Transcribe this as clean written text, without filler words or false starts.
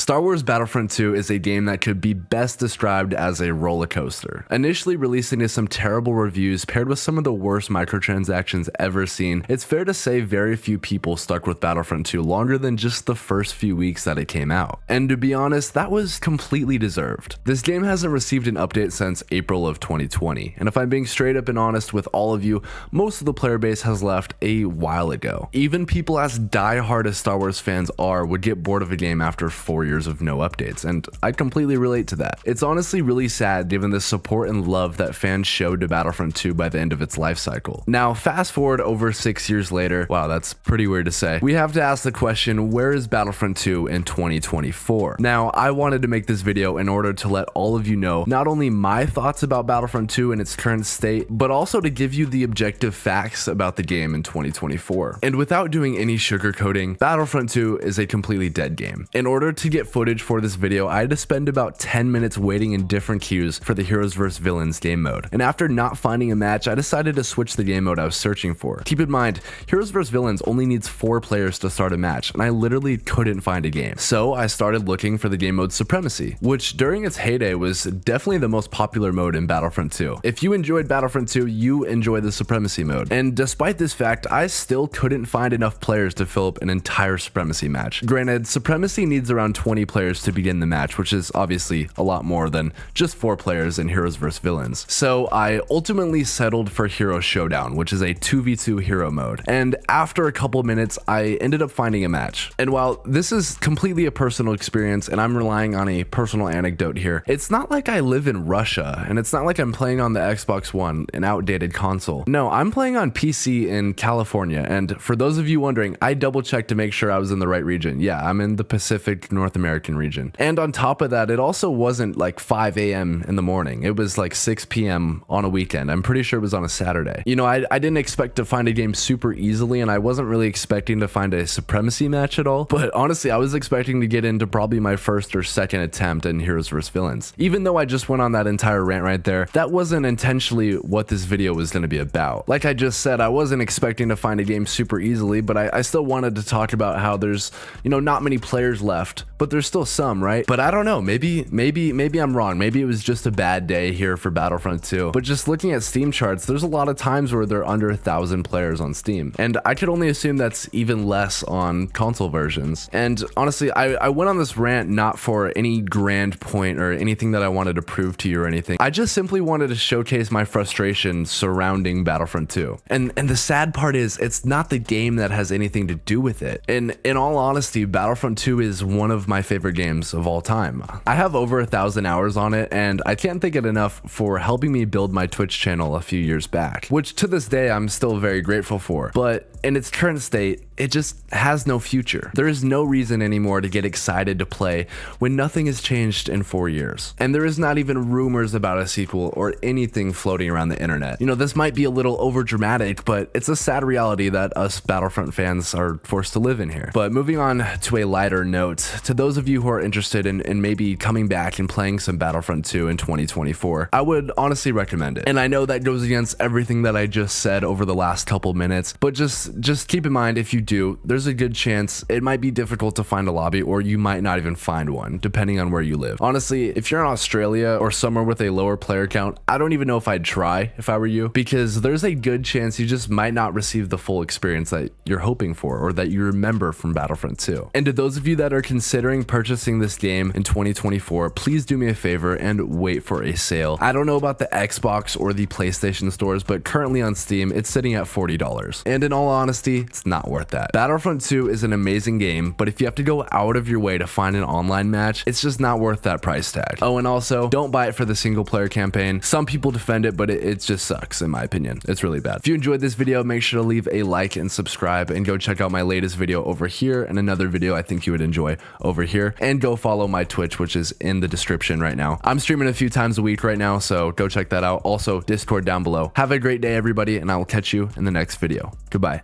Star Wars Battlefront 2 is a game that could be best described as a roller coaster. Initially releasing to some terrible reviews paired with some of the worst microtransactions ever seen, it's fair to say very few people stuck with Battlefront 2 longer than just the first few weeks that it came out. And to be honest, that was completely deserved. This game hasn't received an update since April of 2020, and if I'm being straight up and honest with all of you, most of the player base has left a while ago. Even people as die-hard as Star Wars fans are would get bored of a game after 4 years of no updates, and I completely relate to that. It's honestly really sad given the support and love that fans showed to Battlefront 2 by the end of its life cycle. Now, fast forward over 6 years later, wow, that's pretty weird to say, we have to ask the question, where is Battlefront 2 in 2024? Now, I wanted to make this video in order to let all of you know not only my thoughts about Battlefront 2 in its current state, but also to give you the objective facts about the game in 2024. And without doing any sugarcoating, Battlefront 2 is a completely dead game. In order to get footage for this video, I had to spend about 10 minutes waiting in different queues for the Heroes vs Villains game mode. And after not finding a match, I decided to switch the game mode I was searching for. Keep in mind, Heroes vs Villains only needs 4 players to start a match, and I literally couldn't find a game. So I started looking for the game mode Supremacy, which during its heyday was definitely the most popular mode in Battlefront 2. If you enjoyed Battlefront 2, you enjoy the Supremacy mode. And despite this fact, I still couldn't find enough players to fill up an entire Supremacy match. Granted, Supremacy needs around 20 players to begin the match, which is obviously a lot more than just 4 players in Heroes vs Villains. So I ultimately settled for Hero Showdown, which is a 2v2 hero mode. And after a couple minutes, I ended up finding a match. And while this is completely a personal experience and I'm relying on a personal anecdote here, it's not like I live in Russia, and it's not like I'm playing on the Xbox One, an outdated console. No, I'm playing on PC in California, and for those of you wondering, I double checked to make sure I was in the right region. Yeah, I'm in the Pacific North American region. And on top of that, it also wasn't like 5 a.m. in the morning. It was like 6 p.m. on a weekend. I'm pretty sure it was on a Saturday. You know, I didn't expect to find a game super easily, and I wasn't really expecting to find a Supremacy match at all, but honestly, I was expecting to get into probably my first or second attempt in Heroes vs Villains. Even though I just went on that entire rant right there, that wasn't intentionally what this video was going to be about. Like I just said, I wasn't expecting to find a game super easily, but I still wanted to talk about how there's, you know, not many players left, but there's still some, right? But I don't know, maybe I'm wrong. Maybe it was just a bad day here for Battlefront 2. But just looking at Steam charts, there's a lot of times where they're under 1,000 players on Steam. And I could only assume that's even less on console versions. And honestly, I went on this rant not for any grand point or anything that I wanted to prove to you or anything. I just simply wanted to showcase my frustration surrounding Battlefront 2. And the sad part is, it's not the game that has anything to do with it. And in all honesty, Battlefront 2 is one of my favorite games of all time. I have over 1,000 hours on it, and I can't thank it enough for helping me build my Twitch channel a few years back, which to this day I'm still very grateful for. But in its current state, it just has no future. There is no reason anymore to get excited to play when nothing has changed in 4 years. And there is not even rumors about a sequel or anything floating around the internet. You know, this might be a little over dramatic, but it's a sad reality that us Battlefront fans are forced to live in here. But moving on to a lighter note, to those of you who are interested in maybe coming back and playing some Battlefront 2 in 2024, I would honestly recommend it. And I know that goes against everything that I just said over the last couple minutes, but just keep in mind, if you do, there's a good chance it might be difficult to find a lobby, or you might not even find one, depending on where you live. Honestly, if you're in Australia or somewhere with a lower player count, I don't even know if I'd try if I were you, because there's a good chance you just might not receive the full experience that you're hoping for or that you remember from Battlefront 2. And to those of you that are considering purchasing this game in 2024, please do me a favor and wait for a sale. I don't know about the Xbox or the PlayStation stores, but currently on Steam, it's sitting at $40. And in all honesty, it's not worth that. Battlefront 2 is an amazing game, but if you have to go out of your way to find an online match, it's just not worth that price tag. Oh, and also, don't buy it for the single player campaign. Some people defend it, but it just sucks in my opinion. It's really bad. If you enjoyed this video, make sure to leave a like and subscribe, and go check out my latest video over here and another video I think you would enjoy over here, and go follow my Twitch, which is in the description right now. I'm streaming a few times a week right now, so go check that out. Also, Discord down below. Have a great day, everybody, and I will catch you in the next video. Goodbye.